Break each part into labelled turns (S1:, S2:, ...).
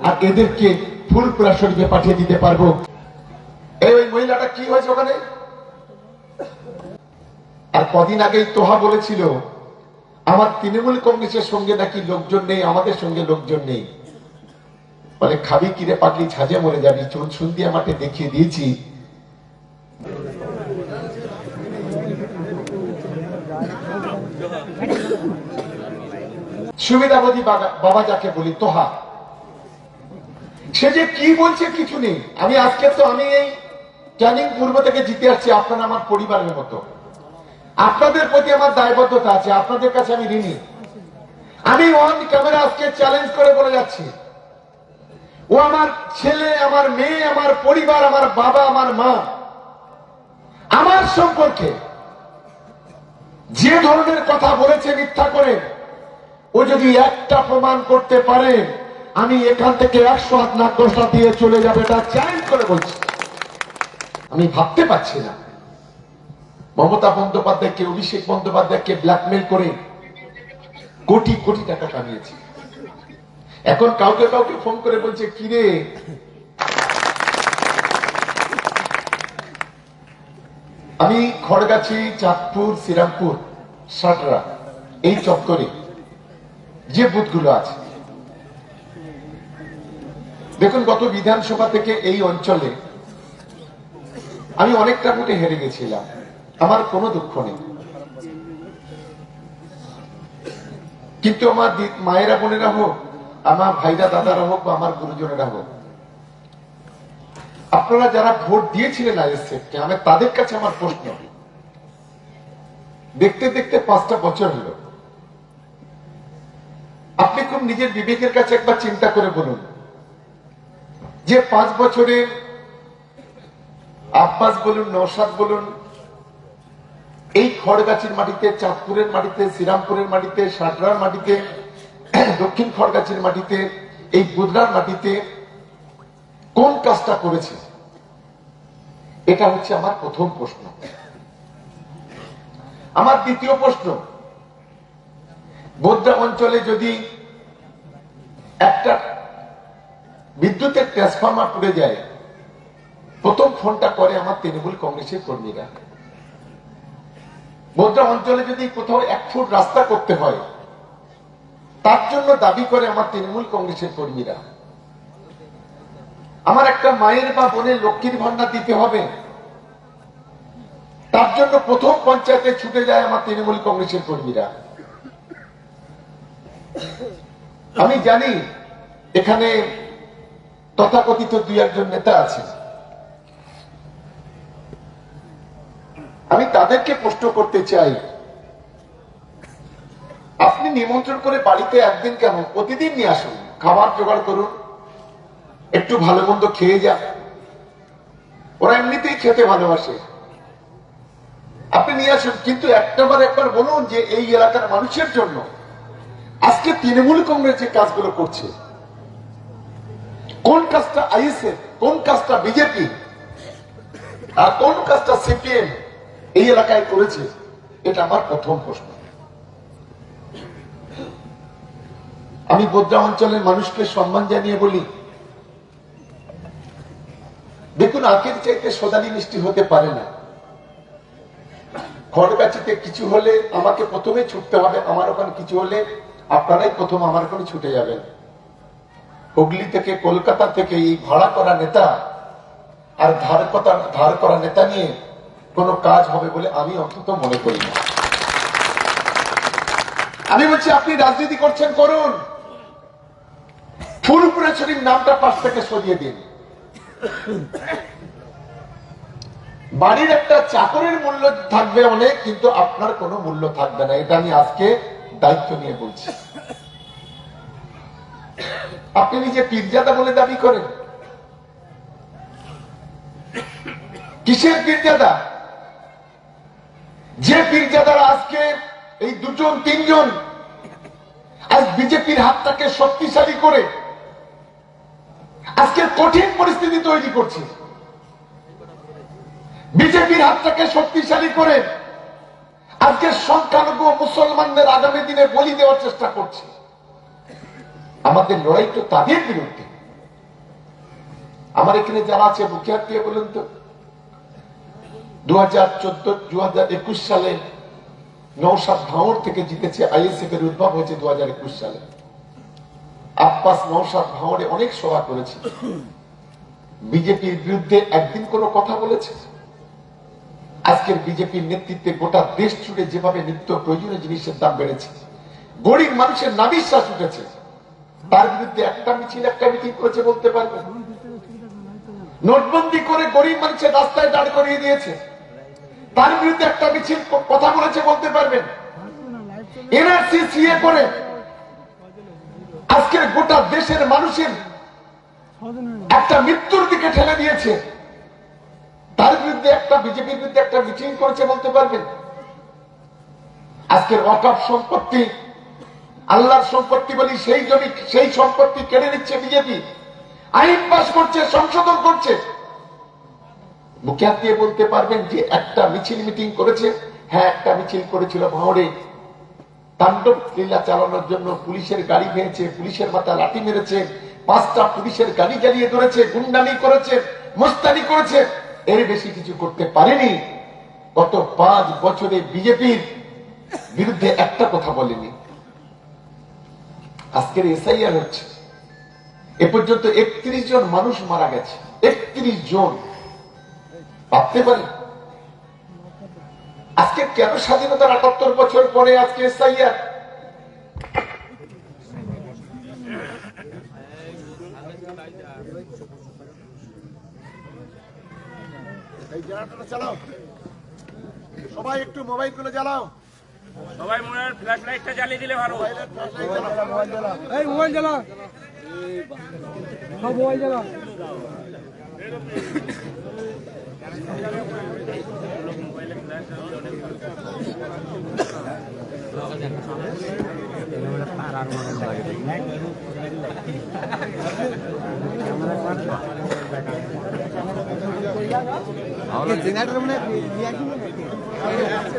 S1: আর এদেরকে ফুরফুরা শরীফে পাঠিয়ে দিতে পারবো। এই ওই মহিলাটা কি হয়েছে ওখানে? আর কদিন আগেই তোহা বলেছিল আমার তৃণমূল কংগ্রেসের সঙ্গে নাকি লোকজন নেই, আমাদের সঙ্গে লোকজন নেই। বলে খাবি কিরে পাগলি, ছাজে মরে যাবি। চুন সুন্দিয়া মাঠে দেখিয়ে দিয়েছি সুবিধাবাদী বাবা যাকে বলি তোহা, সে যে কি বলছে কিছু নেই। আমি আজকে তো আমি এই ক্যানিং পূর্ব থেকে জিতে আসছি, আপনারা আমার পরিবারের মতো, আপনাদের প্রতি আমার দায়বদ্ধতা আছে, আপনাদের কাছে আমি ঋণী। আমি অন ক্যামেরা আজকে চ্যালেঞ্জ করে বলে যাচ্ছি, ও আমার ছেলে, আমার মেয়ে, আমার পরিবার, আমার বাবা, আমার মা, আমার সম্পর্কে যে ধরনের কথা বলেছে মিথ্যা করে, ও যদি একটা প্রমাণ করতে পারে আমি এখান থেকে 100 হাত না 10 হাত দিয়ে চলে যাবে, এটা চ্যালেঞ্জ করে বলছি। আমি ভাবতে পারছি না মমতা বন্দ্যোপাধ্যায়কে, অভিষেক বন্দ্যোপাধ্যায়কে ব্ল্যাকমেল করে কোটি কোটি টাকা কামিয়েছি। এখন কাউকে কাউকে ফোন করে বলছে কিরে আমি খড়গাছি, চাঁদপুর, শ্রীরামপুর, সাটরা এই চত্বরে যে বুথগুলো আছে, দেখুন গত বিধানসভা থেকে এই অঞ্চলে আমি অনেকটা ভোটে হেরে গেছিলাম, আমার কোনো দুঃখ নেই। কিন্তু আমার মায়েরা বোনেরা হোক, আমার ভাইরা দাদারা হোক বা আমার গুরুজনেরা হোক, আপনারা যারা ভোট দিয়েছিলেন আইএসএফকে, আমি তাদের কাছে আমার প্রশ্ন, দেখতে দেখতে 5টা বছর হলো, আপনি খুব নিজের বিবেকের কাছে একবার চিন্তা করে বলুন যে 5 বছরে আব্বাস বলুন, নওশাদ বলুন, এই খড়গাছির মাটিতে, চাঁদপুরের মাটিতে, শ্রীরামপুরের মাটিতে, সাটরার মাটিতে, দক্ষিণ খড়গাছির মাটিতে, এই বুধরার মাটিতে কোন কাজটা করেছে? এটা হচ্ছে আমার প্রথম প্রশ্ন। আমার দ্বিতীয় প্রশ্ন, বুধরা অঞ্চলে যদি একটা বিদ্যুতের ট্রান্সফরমার পুড়ে যায়, প্রথম ফোনটা করে আমার তৃণমূল কংগ্রেসের কর্মীরা। বুধরা অঞ্চলে যদি কোথাও 1 ফুট রাস্তা করতে হয়, তার জন্য দাবি করে আমার তৃণমূল কংগ্রেসের কর্মীরা। আমার একটা মায়ের বা বোনের লক্ষ্মীর ভান্ডার দিতে হবে, তার জন্য প্রথম পঞ্চায়েতে ছুটে যায় আমার তৃণমূল কংগ্রেসের কর্মীরা। আমি জানি এখানে তথাকথিত 2-1 নেতা আছে, আমি তাদেরকে প্রশ্ন করতে চাই, আপনি নিমন্ত্রণ করে বাড়িতে একদিন কেন, প্রতিদিন নিয়ে আসুন, খাবার জোগাড় করুন, একটু ভালো মন্দ খেয়ে যান, ওরা এমনিতেই খেতে ভালোবাসে, আপনি নিয়ে আসুন। কিন্তু একবার বলুন যে এই এলাকার মানুষের জন্য আজকে তৃণমূল কংগ্রেস যে কাজগুলো করছে, কোন কাজটা আইএসএফ, কোন কাজটা বিজেপি আর কোন কাজটা সিপিএম এই এলাকায় করেছে, এটা আমার প্রথম প্রশ্ন। আমি বোদ্রা অঞ্চলের মানুষকে সম্মান জানিয়ে বলি, দেখুন আখের চাইতে সোদালি মিষ্টি হতে পারে না। খড়গাছিতে কিছু হলে আমাকে প্রথমে ছুটতে হবে, আমার ওখানে কিছু হলে আপনারাই প্রথম আমার ওখানে ছুটে যাবেন। হুগলি থেকে, কলকাতা থেকে এই ভাড়া করা নেতা আর ধার করা নেতা নিয়ে কোন কাজ হবে বলে আমি অন্তত মনে করি না। আমি বলছি আপনি রাজনীতি করছেন, করুন, ফুরফুরা শরীফ নামটা পাশ থেকে সরিয়ে দিন। বাড়ির একটা চাকরের মূল্য থাকবে অনেক, কিন্তু আপনার কোনো মূল্য থাকবে না, এটা আমি আজকে দায়িত্ব নিয়ে বলছি। আপনি নিজে পীরজাদা বলে দাবি করেন, কিসের পীরজাদা? যে পীরজাদারা আজকে এই 2-3 আজ বিজেপির হাতটাকে শক্তিশালী করে আজকে কঠিন পরিস্থিতি তৈরি করছে, বিজেপির হাতটাকে শক্তিশালী করে আজকে সংখ্যালঘু মুসলমানদের আগামী দিনে বলি দেওয়ার চেষ্টা করছে। আমাদের লড়াই তো তাদের বিরুদ্ধে। আমার এখানে যারা আছে মুখে হাত দিয়ে বলুন তো, 2021 সালে নওশাদ ভাঙড় থেকে জিতেছে, আইএসএফ এর উদ্ভব হয়েছে 2021 সালে। আব্বাস নওশাদ ভাঙড়ে অনেক সভা করেছে, বিজেপির বিরুদ্ধে একদিন কোনো কথা বলেছে? আজকের বিজেপির নেতৃত্বে গোটা দেশ জুড়ে যেভাবে নিত্য প্রয়োজনীয় জিনিসের দাম বেড়েছে, গরিব মানুষের নাভিশ্বাস উঠেছে, তার বিরুদ্ধে একটা মিছিল একটা মিটিং করেছে বলতে পারবে? নোটবন্দি করে গরিব মানুষের রাস্তায় দাঁড় করিয়ে দিয়েছে, তার বিরুদ্ধে একটা মিছিল কথা বলেছে বলতে পারবেন? এনআরসি সিএ করে আজকের গোটা দেশের মানুষের একটা মৃত্যুর দিকে ঠেলে দিয়েছে, তার বিরুদ্ধে একটা বিজেপির বিরুদ্ধে একটা মিটিং করেছে বলতে পারবেন? আজকের ওয়াকফ সম্পত্তি আল্লাহর সম্পত্তি বলি, সেই জমি সেই সম্পত্তি কেড়ে নিচ্ছে বিজেপি, আইন পাস করছে, সংশোধন করছে। মুখে হাত দিয়ে বলতে পারবেন যে একটা মিছিল মিটিং করেছে? হ্যাঁ, একটা মিছিল করেছিল ভাঙড়ে, তাণ্ডব লীলা চালানোর জন্য পুলিশের গাড়ি ভেঙেছে, পুলিশের মাথা লাঠি মেরেছে, 5টা পুলিশের গাড়ি জ্বালিয়ে ধরেছে, গুন্ডামি করেছে, মস্তানি করেছে, এর বেশি কিছু করতে পারেনি। গত 5 বছরে বিজেপির বিরুদ্ধে একটা কথা বলেনি। আজকের এসআইআর হচ্ছে, এ পর্যন্ত 31 জন মানুষ মারা গেছে, 31 জন। ভাবতে পারি আজকে কেন স্বাধীনতার ৭৮ বছর পরে আজকে এসআইআর?
S2: চালাও সবাই, একটু মোবাইল গুলো জ্বালাও সবাই, ফ্ল্যাশ লাইটটা জ্বালিয়ে দিলে ভালো। এই মোবাইল জ্বালা, সব মোবাইল জ্বালা।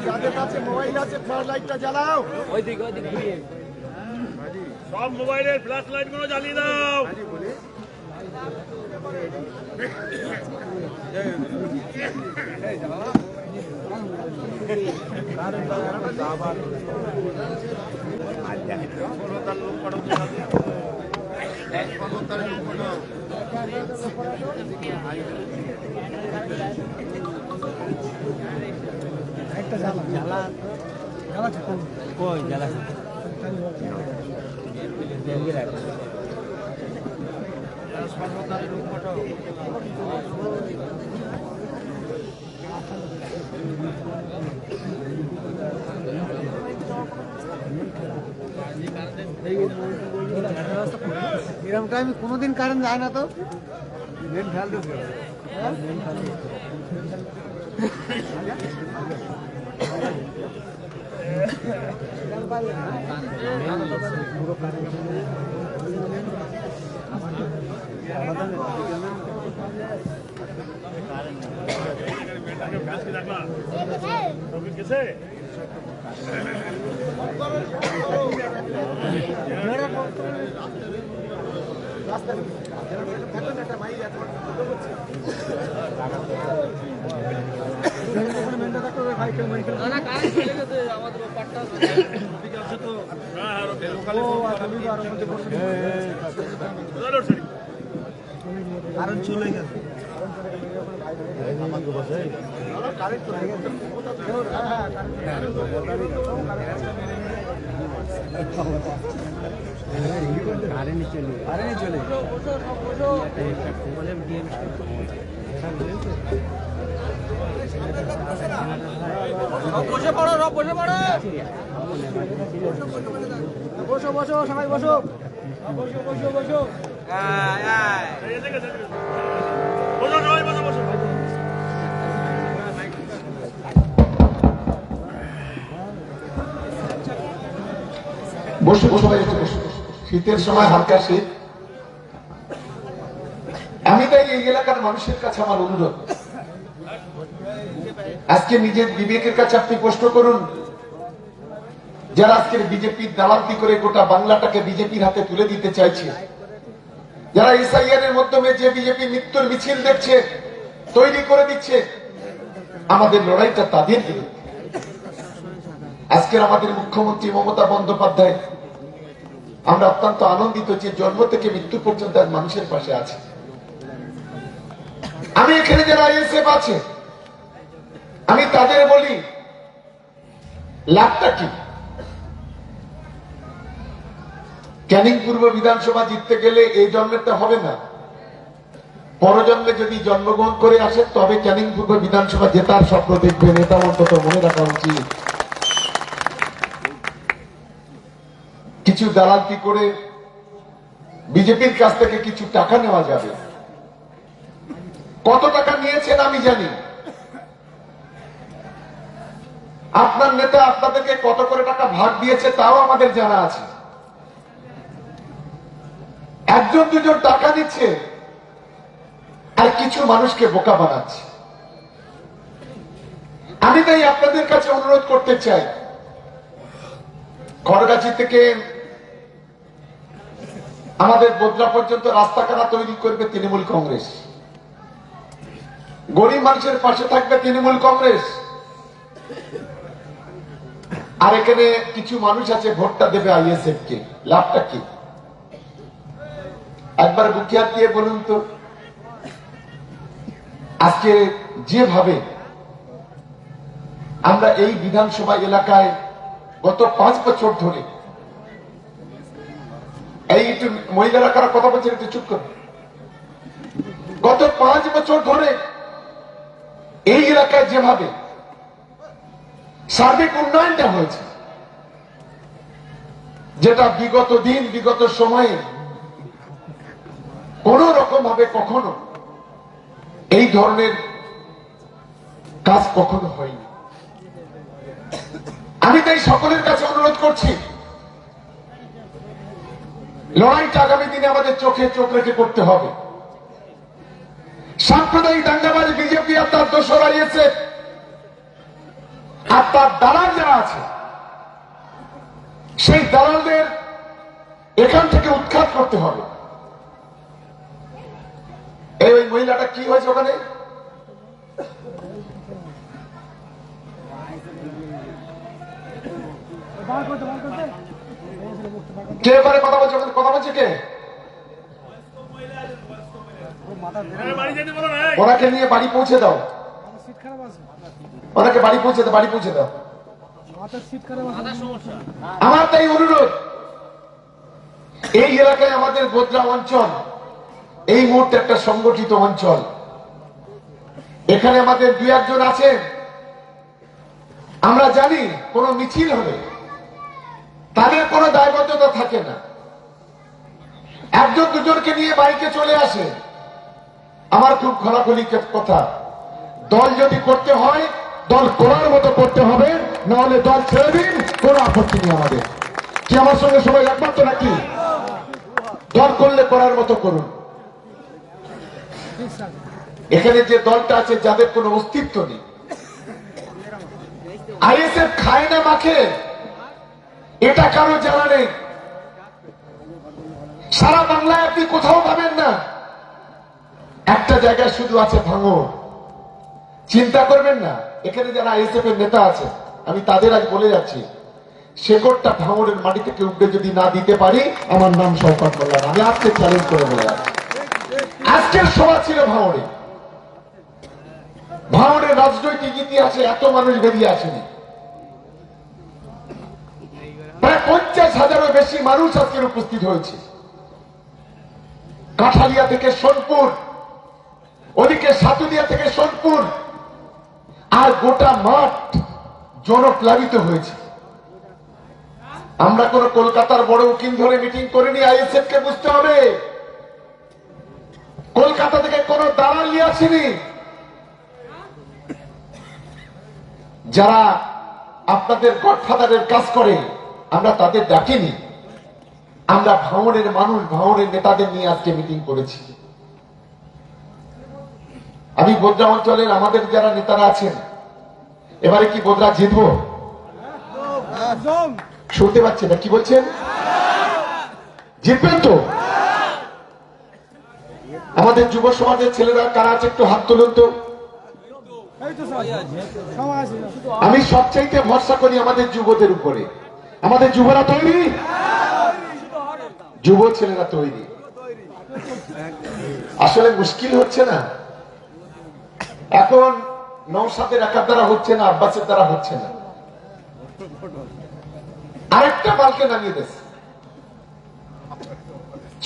S2: যাদের কাছে মোবাইল আছে ফ্ল্যাশ লাইটটা জ্বালাও, সব মোবাইলের ফ্ল্যাশ লাইট গুলো জ্বালিয়ে দাও। একটা জ্বালা জ্বালা জ্বালা কই জ্বালা এরকম টাইমে কোনোদিন কারেন্ট যায় না তো। কারণ চলে গেছে, বসে পড়ো, বসে পড়ো, বসো বসো সবাই বসো, বসো বসো বসো,
S1: বসে বসে শীতের সময় হালকা শীত। আমি তাই এই এলাকার মানুষের কাছে আমার অনুরোধ, আজকে নিজের বিবেকের কাছে আপনি প্রশ্ন করুন, যারা আজকের বিজেপির দালালি করে গোটা বাংলাটাকে বিজেপির হাতে তুলে দিতে চাইছে, যারা এসআইআর এর মাধ্যমে যে বিজেপি মৃত্যুর মিছিল দেখছে, তৈরি করে দিচ্ছে, আমাদের লড়াইটা তাদের বিরুদ্ধে। আজকের আমাদের মুখ্যমন্ত্রী মমতা বন্দ্যোপাধ্যায়, আমরা অত্যন্ত আনন্দিত যে জন্ম থেকে মৃত্যু পর্যন্ত এক মানুষের পাশে আছে। আমি এখানে যারা আইএসএফ আছে, আমি তাদের বলি লাভটা কি? ক্যানিং পূর্ব বিধানসভা জিততে গেলে এই জন্মেরটা হবে না, পরজন্মে যদি জন্মগ্রহণ করে আসে তবে ক্যানিং পূর্ব বিধানসভা জেতার স্বপ্ন দেখবেন, এটা অন্তত মনে রাখা উচিত। কিছু দালালি করে বিজেপির কাছ থেকে কিছু টাকা নেওয়া যাবে। কত টাকা নিয়েছেন আমি জানি, আপনার নেতা আপনাদেরকে কত করে টাকা ভাগ দিয়েছে তাও আমাদের জানা আছে। একজন দুজন টাকা দিচ্ছে আর কিছু মানুষকে বোকা বানাচ্ছে। আমি তাই আপনাদের কাছে অনুরোধ করতে চাই, খড়গাছি থেকে আমাদের বোদরা পর্যন্ত রাস্তাঘাট তৈরি করবে তৃণমূল কংগ্রেস, গরিব মানুষের পাশে থাকবে তৃণমূল কংগ্রেস, আর এখানে কিছু মানুষ আছে ভোটটা দেবে আইএসএফ কে। লাভটা কি? একবার বুকে হাত দিয়ে বলুন তো, আজকে যেভাবে আমরা এই বিধানসভা এলাকায় গত 5 বছর ধরে, এই একটু মহিলারা কারা কথা বলছেন একটু চুপ করুন, গত 5 বছর ধরে এই এলাকায় যেভাবে সার্বিক উন্নয়নটা হয়েছে, যেটা বিগত দিন বিগত সময়ে কোন রকম ভাবে কখনো এই ধরনের কাজ কখনো হয়নি। আমি তাই সকলের কাছে অনুরোধ করছি, লড়াইটা আগামী দিনে আমাদের চোখে চোখ রেখে করতে হবে। সাম্প্রদায়িক দাঙ্গাবাজ বিজেপি আর তার দোসর আইএসএফ আর তার দালাল যারা আছে, সেই দালালদের এখান থেকে উৎখাত করতে হবে। এই ওই মহিলাটা কি হয়েছে ওখানে? কে এবারে কথা বলছে? ওখানে কথা বলছে কে? ওনাকে নিয়ে বাড়ি পৌঁছে দাও, ওনাকে বাড়ি পৌঁছে দাও, বাড়ি পৌঁছে দাও। আমার তাই অনুরোধ, এই এলাকায় আমাদের বোদরা অঞ্চল এই মুহূর্তে একটা সংগঠিত অঞ্চল। এখানে আমাদের 2-1 জন আছেন, আমরা জানি কোন মিছিল হলে তাদের কোনো দায়বদ্ধতা থাকে না, 1-2 জনকে নিয়ে বাইকে চলে আসে। আমার খুব খোলাখুলি কথা, দল যদি করতে হয় দল করার মতো করতে হবে, নাহলে দল ছেড়ে দিন, কোনো আপত্তি নেই আমাদের। কি আমার সঙ্গে সবাই একমাত্র নাকি? দল করলে করার মতো করুন। এখানে যে দলটা আছে যাদের কোনো অস্তিত্ব নেই, আইএসএফ খায় না মাখে এটা কারো জানা নেই। সারা বাংলায় আপনি কোথাও পাবেন না, একটা জায়গায় শুধু আছে ভাঙড়। চিন্তা করবেন না, এখানে যারা আইএসএফ এর নেতা আছে আমি তাদের আজ বলে যাচ্ছি, শেকড়টা ভাঙড়ের মাটি থেকে উপড়ে যদি না দিতে পারি, আমার নাম শওকত মোল্লা না। আমি আজকে চ্যালেঞ্জ করে বলে যাচ্ছি, আজকের সভা ছিল ভাঙড়ে। ভাঙড়ের রাজনৈতিক ইতিহাসে এত মানুষ বেরিয়ে আসেনি, প্রায় 50,000-এরও বেশি মানুষ আজকের উপস্থিত হয়েছে। কাঠালিয়া থেকে সোনপুর, ওদিকে সাতুলিয়া থেকে সোনপুর, আর গোটা মাঠ জনপ্লাবিত হয়েছে। আমরা কোন কলকাতার বড় উকিল ধরে মিটিং করিনি, আইএসএফ কে বুঝতে হবে। কলকাতা থেকে কোন দালাল নিয়ে আসেনি। যারা আপনাদের গডফাদারের কাজ করে আমরা তাদের ডাকিনি, আমরা ভাঙড়ের মানুষ, ভাঙড়ের নেতাদের নিয়ে আজকে মিটিং করেছি। আমি বোদরা অঞ্চলের আমাদের যারা নেতারা আছেন, এবারে কি বোদরা জিতবো? শুনতে পাচ্ছি না, কি বলছেন? জিতবেন তো? আমাদের যুব সমাজের ছেলেরা কারা আছে একটু হাত তুলুন তো। আমি সবচাইতে ভরসা করি আমাদের যুবদের উপরে। আমাদের যুবরা তৈরি, যুব ছেলেরা তৈরি। আসলে মুশকিল হচ্ছে না এখন, নওশাদের একার দ্বারা হচ্ছে না, আব্বাসের দ্বারা হচ্ছে না, আরেকটা বালকে নামিয়ে দিয়েছে।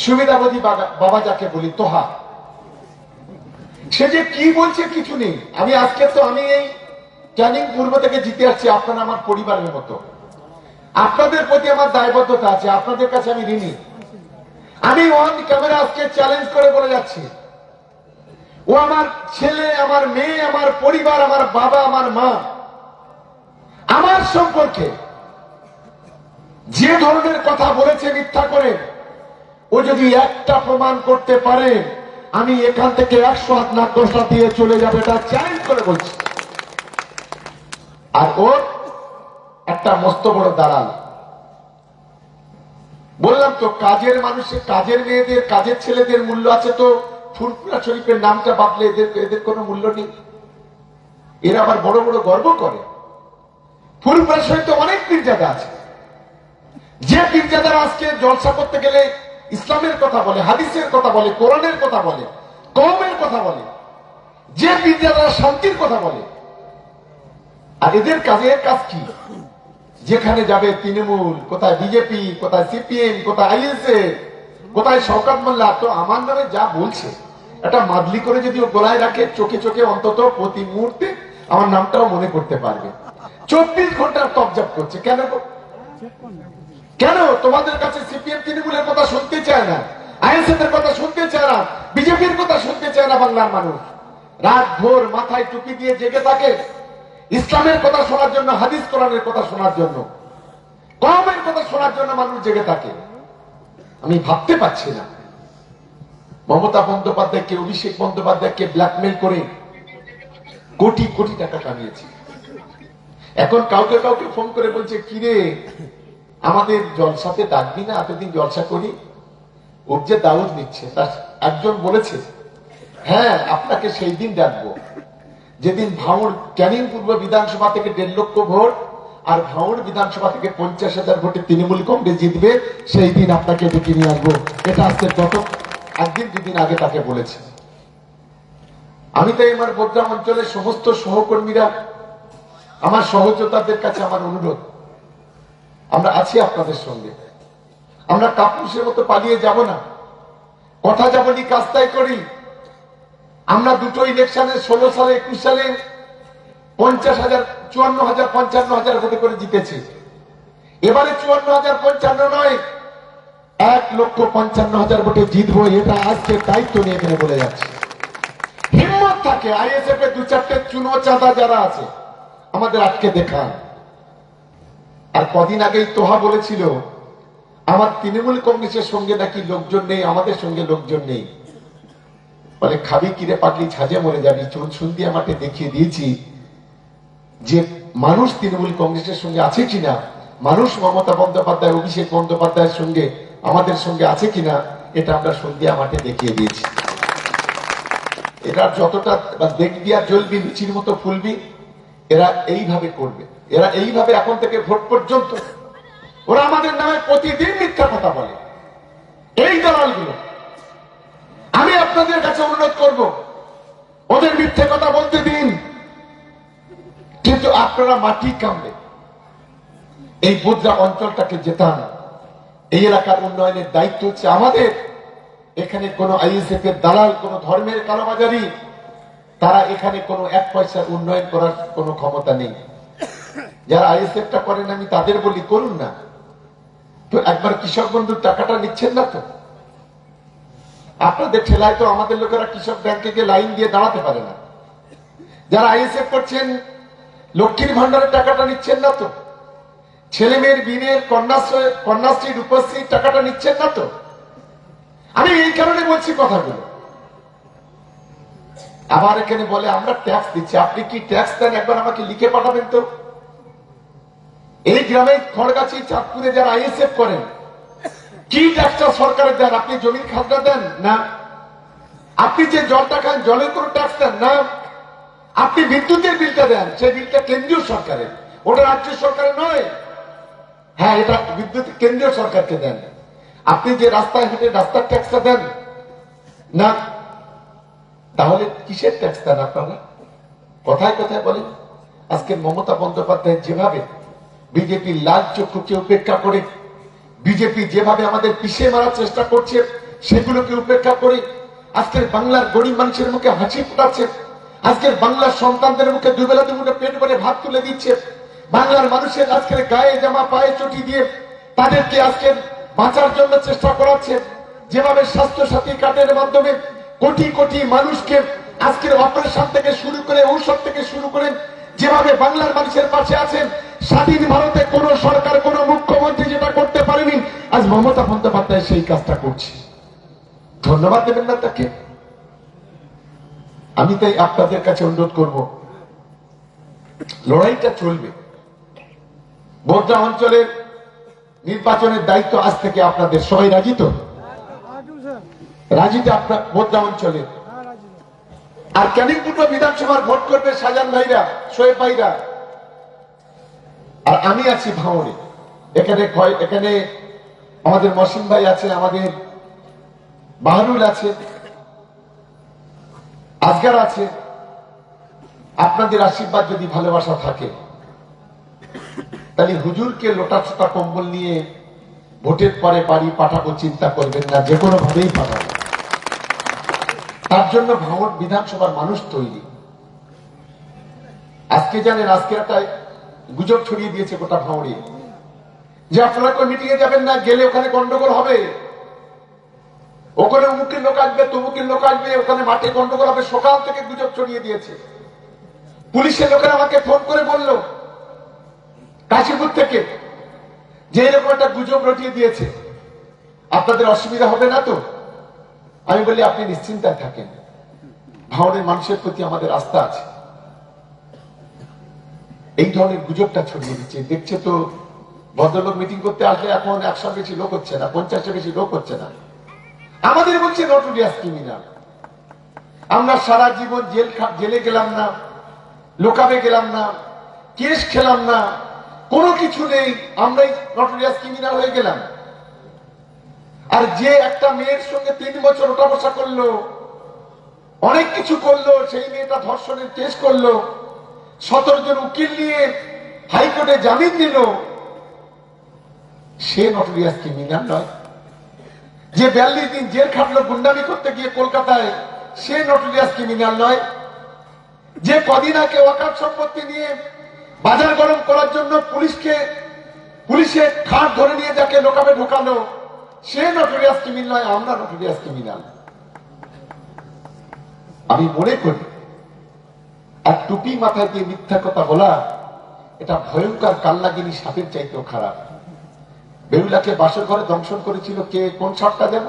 S1: সুবিধাবাদী বাবা যাকে বলি, তোহা, সে যে কি বলছে কিছু নেই। আমি আজকে তো আমি এই ক্যানিং পূর্ব থেকে জিতে আসছি, আপনারা আমার পরিবারের মতো, আপনাদের প্রতি আমার দায়বদ্ধতা আছে, আপনাদের কাছে আমি ঋণী। আমি অন ক্যামেরা আজকে চ্যালেঞ্জ করে বলে যাচ্ছি, ও আমার ছেলে, আমার মেয়ে, আমার পরিবার, আমার বাবা, আমার মা, আমার সম্পর্কে যে ধরনের কথা বলেছে মিথ্যা করে, ও যদি একটা প্রমাণ করতে পারে, আমি এখান থেকে 100 হাত না 10 হাত দিয়ে চলে যাবে, এটা চ্যালেঞ্জ করে বলছি। আর ওর একটা মস্ত বড় দালাল। বললাম তো, কাজের মানুষের, কাজের মেয়েদের, কাজের ছেলেদের মূল্য আছে, তো ফুরফুরা শরীফের নামটা বাদলে এদের কোনো মূল্য নেই। এরা আবার বড় বড় গর্ব করে। ফুরফুরা শরীফ তো অনেক পীরজাদা আছে, যে পীরজাদারা আজকে জলসা করতে গেলে ইসলামের কথা বলে, হাদিসের কথা বলে, কোরআনের কথা বলে, কওমের কথা বলে, যে পীরজাদারা শান্তির কথা বলে। আর এদের কাজের কাজ কি? যেখানে যাবে তৃণমূল, কোথায় বিজেপি, কোথায় সিপিএম, কোথায় আইএসএ, কোথায় শওকত মোল্লা, তো আমার নামে যা বলছে একটা মাদলি করে যদি ও গলায় রাখে, চোখে চোখে অন্তত প্রতি মুহূর্তে আমার নামটাও মনে করতে পারবে। 24 ঘন্টার তবজাব করছে। কেন? কেন তোমাদের কাছে সিপিএম তৃণমূলের কথা শুনতে চায় না, আইএসএফ এর কথা শুনতে চায় না, বিজেপির কথা শুনতে চায় না বাংলার মানুষ? রাত ভোর মাথায় টুপি দিয়ে জেগে থাকে ইসলামের কথা শোনার জন্য, হাদিস কোরআনের কথা শোনার জন্য, কওমের কথা শোনার জন্য মানুষ জেগে থাকে। আমি ভাবতে পারছি না, মমতা বন্দ্যোপাধ্যায়কে, অভিষেক বন্দ্যোপাধ্যায়কে ব্ল্যাকমেল করে কোটি কোটি টাকা কামিয়েছে। এখন কাউকে কাউকে ফোন করে বলছে, কিরে আমাদের জলসাতে ডাকবি না, এতদিন জলসা করি। ওর যে দাউদ নিচ্ছে, তার একজন বলেছে, হ্যাঁ আপনাকে সেই দিন ডাকবো যেদিন ভাঙড় ক্যানিং পূর্ব বিধানসভা থেকে 1.5 লক্ষ ভোট আর ভাঙড় বিধানসভা থেকে 50,000 ভোটে তৃণমূল কংগ্রেস জিতবে, সেই দিন আপনাকে ডেকে নিয়ে আসবো। এটা আজকে গত একদিন দুদিন আগে তাকে বলেছে। আমি তাই আমার বোদ্রাম অঞ্চলের সমস্ত সহকর্মীরা, আমার সহযোদ্ধাদের কাছে আমার অনুরোধ, আমরা আছি আপনাদের সঙ্গে। আমরা কাপুরুষের মতো পালিয়ে যাব না, কথা যা বলি কাজ তাই করি। আমরা দুটো ইলেকশনে 16 সালে 21 সালে 50,000, 54,000, 55,000 ভোটে করে জিতেছি। এবারে 54,000, 55 নয়, 1,55,000 ভোটে জিতবো। এটা আজকে দায়িত্ব নিয়ে এখানে বলে যাচ্ছে। হিম্মত থাকে আইএসএফ এর 2-4টে চুনো চাঁদা যারা আছে আমাদের আটকে দেখান। আর কদিন আগেই তোহা বলেছিল আমার তৃণমূল কংগ্রেসের সঙ্গে নাকি লোকজন নেই, আমাদের সঙ্গে লোকজন নেই। বলে খাবি কিরে পাগলি, ছাজে মরে যাবি। চুনসুন্দিয়া মাঠে দেখিয়ে দিয়েছি যে মানুষ তৃণমূল কংগ্রেসের সঙ্গে আছে কিনা, মানুষ মমতা বন্দ্যোপাধ্যায়, অভিষেক বন্দ্যোপাধ্যায়ের সঙ্গে আমাদের সঙ্গে আছে কিনা, এটা আমরা সন্ধ্যা মাঠে দেখিয়ে দিয়েছি। এরা যতটা দেখবি আর জ্বলবি, লুচির মতো ফুলবি, এরা এইভাবে করবে। এরা এইভাবে এখন থেকে ভোট পর্যন্ত ওরা আমাদের নামে প্রতিদিন মিথ্যা কথা বলে, এই দালালগুলো। আমি আপনাদের কাছে অনুরোধ করব, ওদের মিথ্যে কথা বলতে দিন, কিন্তু আপনারা মাটি কামড়ে এই বোদ্রা অঞ্চলটাকে জেতান। এই এলাকার উন্নয়নের দায়িত্ব হচ্ছে আমাদের। এখানে কোন আইএসএফ এর দালাল, কোন ধর্মের কালোবাজারি, তারা এখানে কোনো 1 পয়সার উন্নয়ন করার কোনো ক্ষমতা নেই। যারা আইএসএফটা করেন আমি তাদের বলি, করুন না তো। একবার কৃষক বন্ধুর টাকাটা নিচ্ছেন না তো? আপনাদের ঠেলায় তো আমাদের লোকেরা কৃষক ব্যাংকে গিয়ে লাইন দিয়ে দাঁড়াতে পারে না। যারা আইএসএফ করছেন লক্ষ্মীর ভান্ডারের টাকাটা নিচ্ছেন না তো? ছেলে মেয়ের বিয়ের কন্যাশ্রী, রূপশ্রীর টাকাটা নিচ্ছেন না তো? আমি এই কারণে বলছি কথাগুলো। আবার এখানে বলে আমরা ট্যাক্স দিচ্ছি। আপনি কি ট্যাক্স দেন? একবার আমাকে লিখে পাঠাবেন তো। এই গ্রামে খড়গাছি চাঁদপুরে যারা আইএসএফ করেন, কি ট্যাক্সটা সরকারের দেন? আপনি জমির খাজনা দেন না? আপনি যে জলটা খান জলের কোনো ট্যাক্স দেন না? আপনি বিদ্যুতের বিলটা দেন, সেই বিলটা কেন্দ্রীয় সরকারের, ওটা রাজ্য সরকারের নয়। হ্যাঁ, এটা বিদ্যুৎ কেন্দ্রীয় সরকারকে দেন। আপনি যে রাস্তায় হেঁটে রাস্তার ট্যাক্সটা দেন না? তাহলে কিসের ট্যাক্স দেন আপনারা? কথায় কথায় বলেন। আজকে মমতা বন্দ্যোপাধ্যায় যেভাবে বিজেপির লাল চক্ষুকে উপেক্ষা করে, বিজেপি যেভাবে আমাদের পিছিয়ে মারার চেষ্টা করছে, সেগুলোকে উপেক্ষা করে আজকের বাংলার গরিব মানুষের মুখে হাসি ফোটাচ্ছে, আজকের বাংলার সন্তানদের মুখে দুবেলা দুমুঠো পেট ভরে ভাত তুলে দিচ্ছে, বাংলার মানুষের আজকের গায়ে জামা পায়ে চটি দিয়ে তাদেরকে আজকের বাঁচার জন্য চেষ্টা করাচ্ছে, যেভাবে স্বাস্থ্য সাথী কার্ডের মাধ্যমে কোটি কোটি মানুষকে আজকের অপারেশন থেকে শুরু করে ঔষধ থেকে শুরু করে যেভাবে বাংলার মানুষের পাশে আছেন, স্বাধীন ভারতে কোন সরকার কোন মুখ্যমন্ত্রী যেটা করতে পারেনি, আজ মমতা বন্দ্যোপাধ্যায় সেই কাজটা করছে। ধন্যবাদ দেবেন না তাকে? আমি তাই আপনাদের কাছে অনুরোধ করব, লড়াইটা চলবে। বোদরা অঞ্চলের নির্বাচনের দায়িত্ব আজ থেকে আপনাদের। সবাই রাজি তো? রাজি তো আপনার বোদরা অঞ্চলে? আর ক্যানিং পূর্ব বিধানসভার ভোট করবে শাহজাহান ভাইরা, শোয়েব ভাইরা, আর আমি আছি ভাঙড়ে। এখানে আমাদের মসিম ভাই আছে, আমাদের বাহারুল আছে, আজগার আছে। আপনাদের আশীর্বাদ যদি ভালোবাসা থাকে, তাহলে হুজুরকে লোটা ছোটা কম্বল নিয়ে ভোটের পরে বাড়ি পাঠাবো চিন্তা করবেন না, যে কোনো ভাবেই পাঠাবো। তার জন্য ভাঙড় বিধানসভার মানুষ তৈরি। আজকে জানেন, আজকে একটা গুজব ছড়িয়ে দিয়েছে গোটা ভাঙড়ে যে আপনারা কোনো মিটিং এ যাবেন না, গেলে ওখানে গন্ডগোল হবে, ওখানে অমুকের লোক আসবে, তমুকের লোক আসবে, ওখানে মাঠে গন্ডগোল হবে। সকাল থেকে গুজব ছড়িয়ে দিয়েছে। পুলিশের লোকেরা আমাকে ফোন করে বলল কাশীপুর থেকে যে এরকম একটা গুজব রটিয়ে দিয়েছে, আপনাদের অসুবিধা হবে না তো? আমি বলি আপনি নিশ্চিন্তায় থাকেন, ভাঙড়ের মানুষের প্রতি আমাদের আস্থা আছে। এই ধরনের গুজবটা ছড়িয়ে দিচ্ছে। দেখছে তো ভদ্রলোক মিটিং করতে আসলে এখন 100 বেশি লোক হচ্ছে না, 50 বেশি লোক হচ্ছে না। আমাদের বলছে নটোরিয়াস ক্রিমিনাল। আমরা সারা জীবন জেলে গেলাম না, লোকাবে গেলাম না, কেস খেলাম না, কোনো কিছু নেই, আমরাই নটোরিয়াস ক্রিমিনাল হয়ে গেলাম। আর যে একটা মেয়ের সঙ্গে 3 বছর ওঠা বসা করলো, অনেক কিছু করলো, সেই মেয়েটা ধর্ষণের কেস করলো, 17 জন উকিল নিয়ে হাইকোর্টে জামিন দিল, সে নটোরিয়াস ক্রিমিনাল নয়? যে 42 দিন জেল খাটলো গুন্ডামি করতে গিয়ে কলকাতায়, সে নটোরিয়াস ক্রিমিনাল নয়? যে কদিন আগে ওয়াকাফ সম্পত্তি নিয়ে বাজার গরম করার জন্য পুলিশে খাট ধরে নিয়ে যাকে লোকাবে ঢোকানো, সে নটোরিয়াস ক্রিমিনাল নয়? আমরা নটোরিয়াস ক্রিমিনাল। আমি মনে করি আর টুপি মাথায় দিয়ে মিথ্যা কথা বলা, এটা ভয়ঙ্কর কালনাগিনী সাপের চাইতেও খারাপ। বেহুলাকে বাসর ঘরে দংশন করেছিল কে? কোন সাপটা যেন?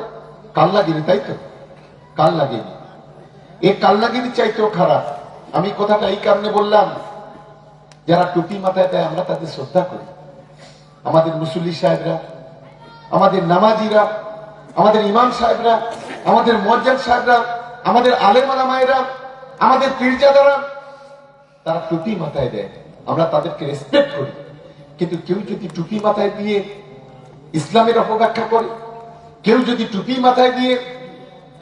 S1: কালনাগিনী, তাই তো? কালনাগিনী। এই কালনাগিনী চাইতেও খারাপ। আমি কথাটা এই কারণে বললাম, যারা টুপি মাথায় দেয় আমরা তাদের শ্রদ্ধা করি। আমাদের মুসল্লি সাহেবরা, আমাদের নামাজিরা, আমাদের ইমাম সাহেবরা, আমাদের মুয়াজ্জিন সাহেবরা, আমাদের আলেম ওলামায়েরা, আমাদের পীরজাদারা, তারা টুপি মাথায় দেয়, আমরা তাদেরকে রেসপেক্ট করি। কিন্তু কেউ যদি টুপি মাথায় দিয়ে ইসলামের অপব্যাখ্যা করে, কেউ যদি টুপি মাথায় দিয়ে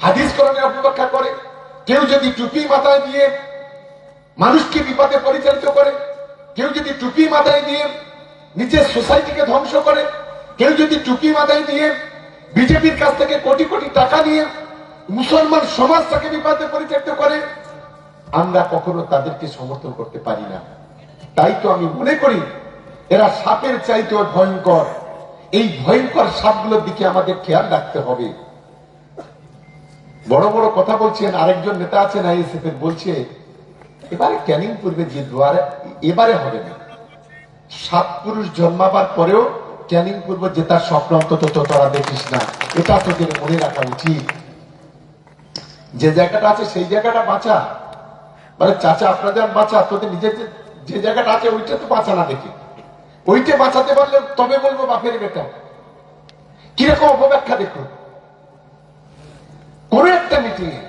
S1: হাদিস কোরআনের অপব্যাখ্যা করে, কেউ যদি টুপি মাথায় দিয়ে মানুষকে বিপদে পরিচালিত করে, কেউ যদি টুপি মাথায় দিয়ে নিজের সোসাইটিকে ধ্বংস করে, কেউ যদি টুপি মাথায় দিয়ে বিজেপির কাছ থেকে কোটি কোটি টাকা নিয়ে মুসলমান সমাজটাকে বিপদে পরিচালিত করে, আমরা কখনো তাদেরকে সমর্থন করতে পারি না। তাই তো আমি মনে করি এরা সাপের চাইতেও ভয়ঙ্কর। এই ভয়ঙ্কর সাপগুলোর দিকে আমাদের খেয়াল রাখতে হবে। বড় বড় কথা বলছেন, আরেকজন নেতা আছেন আইএসএফ এর, বলছে এবারে ক্যানিং পূর্বে জিতবো। আর এবারে হবে না, 7 পুরুষ জন্মাবার পরেও ক্যানিং পূর্ব জেতার স্বপ্ন অন্তত তোরা দেখিস না। এটা তোদের মনে রাখা উচিত। যে জায়গাটা আছে সেই জায়গাটা বাঁচা। মানে চাচা আপনাদের বাঁচা, তোদের নিজের যে জায়গাটা আছে ওইটা তো বাঁচা না দেখি। ওইটা বাঁচাতে পারলে তবে বলবো বাপের বেটা। কিরকম অপব্যাখ্যা দেখুন। কোন একটা মিটিং এ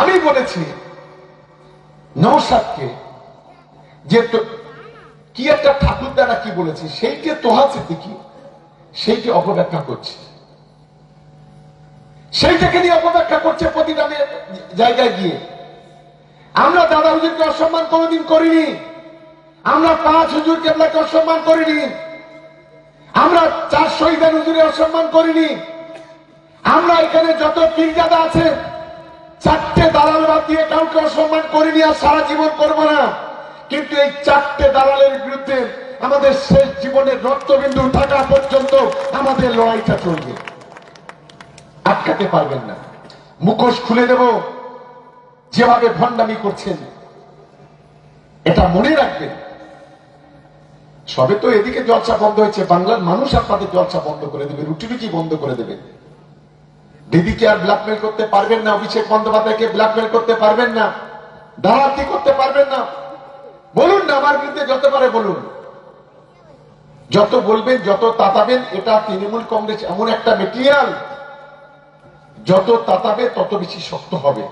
S1: আমি বলেছি নওশাদকে যে কি একটা ঠাকুর দ্বারা কি বলেছি, সেইটা তোহা সিদ্দিকী সেইটি অপব্যাখ্যা করছে, সেইটাকে নিয়ে অপব্যাখ্যা করছে প্রতিটা জায়গায় গিয়ে। আমরা দাদা হুজুরকে অসম্মান কোনোদিন করিনি, আমরা 5 হুজুর কেবলাকে অসম্মান করিনি, আমরা 4 শহীদের হুজুরে অসম্মান করিনি, আমরা এখানে যত পীরজাদা আছে 4টে দালাল বাদ দিয়ে কাউকে অসম্মান করিনি, আর সারা জীবন করব না। কিন্তু এই 4টে দালালের বিরুদ্ধে আমাদের শেষ জীবনের রক্তবিন্দু থাকা পর্যন্ত আমাদের লড়াইটা চলবে, আটকাতে পারবেন না। মুখোশ খুলে দেব যেভাবে ভণ্ডামি করছেন, এটা মনে রাখবেন। সবে তো এদিকে জলসা বন্ধ হয়েছে, বাংলার মানুষ আপনাদের জলসা বন্ধ করে দেবে, রুটি রুটি বন্ধ করে দেবে। দিদিকে আর ব্ল্যাকমেল করতে পারবেন না, অভিষেক বন্দ্যোপাধ্যায়কে ব্ল্যাকমেল করতে পারবেন না, দালালি করতে পারবেন না। বলুন না আমার বিরুদ্ধে যত পারে বলুন, যত বলবেন যত তাতাবেন। এটা তৃণমূল কংগ্রেস এমন একটা মেটেরিয়াল, যত তাতাবে তত বেশি শক্ত হবে,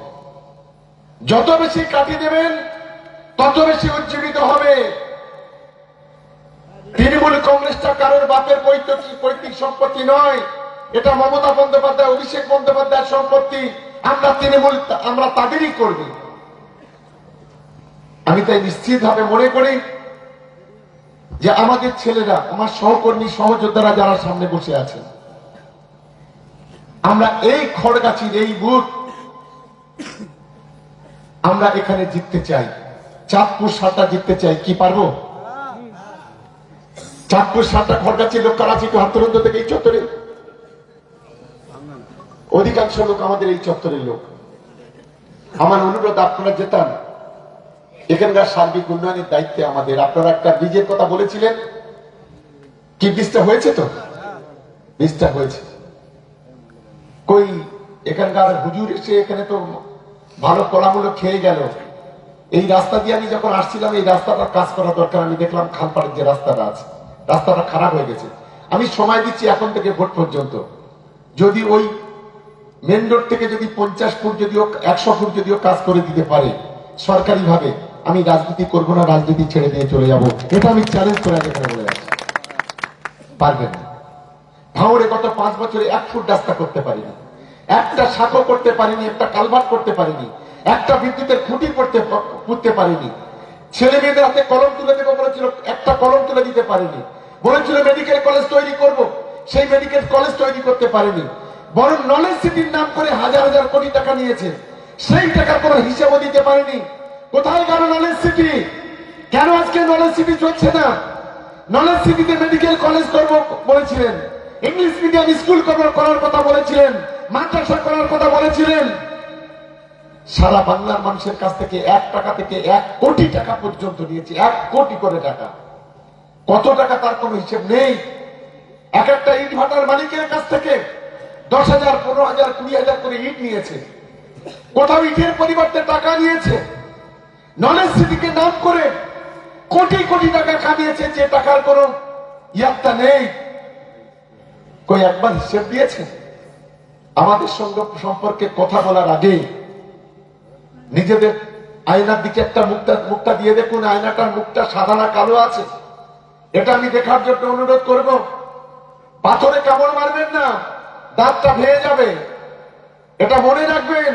S1: যত বেশি কাটিয়ে দেবেন তত বেশি উজ্জীবিত হবে। তৃণমূল কংগ্রেসটা কারোর বাপের পৈতৃক সম্পত্তি নয়, এটা মমতা বন্দ্যোপাধ্যায়, অভিষেক বন্দ্যোপাধ্যায়ের সম্পত্তি। আমরা তৃণমূল, আমরা তাদেরই করব। আমি তাই নিশ্চিতভাবে মনে করি যে আমাদের ছেলেরা, আমার সহকর্মী সহযোদ্ধারা যারা সামনে বসে আছেন, আমরা এই খড়গাছির এই বুথ আমরা এখানে জিততে চাই, চাঁদপুর 7টা জিততে চাই। কি পারবো? চাঁদপুর 7টা খড়গাছির লোক কারা আছে? একটু হাত তুলুন তো থেকে। এই চত্বরে অধিকাংশ লোক আমাদের এই চত্বরের লোক। আমার অনুরোধ, আপনারা যেতাম, এখানকার সার্বিক উন্নয়নের দায়িত্বে আমাদের। আপনারা একটা ব্রিজের কথা বলেছিলেন, কি ব্রিজটা হয়েছে? তো ব্রিজটা হয়েছে। কই এখানকার হুজুর এসে এখানে তো ভালো কলামূলক খেয়ে গেল। এই রাস্তা দিয়ে আমি যখন আসছিলাম, এই রাস্তাটার কাজ করা দরকার। আমি দেখলাম খালপাড়ের যে রাস্তাটা আছে, রাস্তাটা খারাপ হয়ে গেছে। আমি সময় দিচ্ছি এখন থেকে ভোট পর্যন্ত, যদি ওই মেন রোড থেকে যদি 50 ফুট যদিও 100 ফুট যদিও কাজ করে দিতে পারে সরকারি ভাবে, আমি রাজনীতি করব না, রাজনীতি ছেড়ে দিয়ে চলে যাব। এটা আমি চ্যালেঞ্জ করে এখানে বলে যাচ্ছি। পারবেন না। ভাঙড়ে গত 5 বছরে 1 ফুট রাস্তা করতে পারিনি, একটা শাখো করতে পারিনি, একটা কালভার্ট করতে পারিনি, একটা বিদ্যুতের খুঁটি পুঁততে পারিনি। ছেলে মেয়েদের হাতে কলম তুলে দেবো বলেছিল, একটা কলম তুলে দিতে পারিনি। বলেছিল মেডিকেল কলেজ তৈরি করব, সেই মেডিকেল কলেজ তৈরি করতে পারিনি। বরং নলেজ সিটির নাম করে হাজার হাজার কোটি টাকা নিয়েছে, সেই টাকার কোনো হিসাবও দিতে পারেনি। কোথায় গেল নলেজ সিটি? কেন আজকে নলেজ সিটি চলছে না? নলেজ সিটিতে মেডিকেল কলেজ করব বলেছিলেন, ইংলিশ মিডিয়াম স্কুল করার কথা বলেছিলেন, মাদ্রাসা করার কথা বলেছিলেন। সারা বাংলার মানুষের কাছ থেকে 1 টাকা থেকে 1 কোটি টাকা পর্যন্ত নিয়েছে, 1 কোটি করে টাকা। কত টাকা তার কোনো হিসেব নেই। এক একটা ইট ভাটার মালিকের কাছ থেকে 10,000, 15,000, 20,000 করে ইট নিয়েছে। কোথাও ইটের পরিবর্তে টাকা নিয়েছে। নলেজ সিটিকে নাম করে কোটি কোটি টাকা কামিয়েছে, যে টাকার কোনো ইয়াত্তা নেই। কই একবার হিসেব দিয়েছে? আমাদের সঙ্গে সম্পর্কে কথা বলার আগে নিজেদের আয়নার দিকে একটা মুখটা দিয়ে দেখুন, আয়নাটার মুখটা সাদা না কালো আছে? এটা আমি দেখার জন্য অনুরোধ করব। পাথরে কামড় মারবেন না, দাঁতটা ভেঙে যাবে, এটা মনে রাখবেন।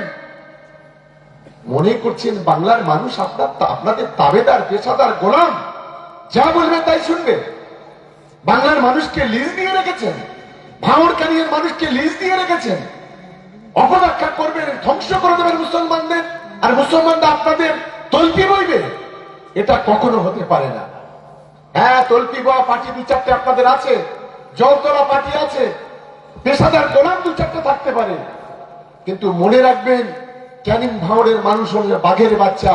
S1: মনে করছেন বাংলার মানুষ আপনাদের তাবেদার, পেশাদার, গোলাম, যা বলবেন তাই শুনবে? বাংলার মানুষকে লিজ দিয়ে রেখেছেন, ভাঙড়কানিয়ার মানুষকে লিজ দিয়ে রেখেছেন। অপব্যাখ্যা করবেন, ধ্বংস করে দেবেন মুসলমানদের, আর মুসলমানরা আপনাদের তল্পি বইবে। এটা কখনো হতে পারে না। হ্যাঁ, তল্পি বয়া পার্টি 2-4টে আপনাদের আছে, জলতলা পার্টি আছে, পেশাদার গোলাম 2-4টে থাকতে পারে, কিন্তু মনে রাখবেন ক্যানিং ভাঙড়ের মানুষ হলে বাঘের বাচ্চা।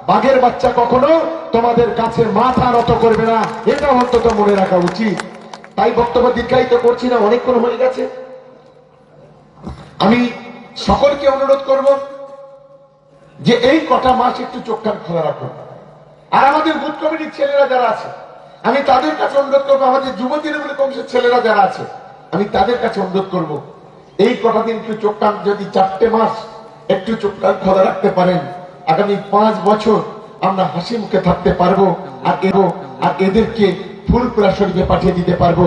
S1: বাঘের বাচ্চা কখনো তোমাদের কাছে মাথা নত করবে না, এটা অন্তত মনে রাখা উচিত। তাই বক্তব্য দীর্ঘায়িত করছি না, অনেকক্ষণ হয়ে গেছে। আমি সকলকে অনুরোধ করব যে এই কটা মাস একটু চোখ কান খোলা রাখুন। আর আমাদের বুথ কমিটির ছেলেরা যারা আছে, আমি তাদের কাছে অনুরোধ করবো, আমাদের যুব তৃণমূল কংগ্রেসের ছেলেরা যারা আছে, আমি তাদের কাছে অনুরোধ করব, এই কটা দিন একটু চোখ কান, যদি 4টে মাস একটু চোখ কান খোলা রাখতে পারেন, আগামী 5 বছর আমরা হাসি মুখে থাকতে পারবো, আর এদেরকে ফুলপুরা শরীফে পাঠিয়ে দিতে পারবো।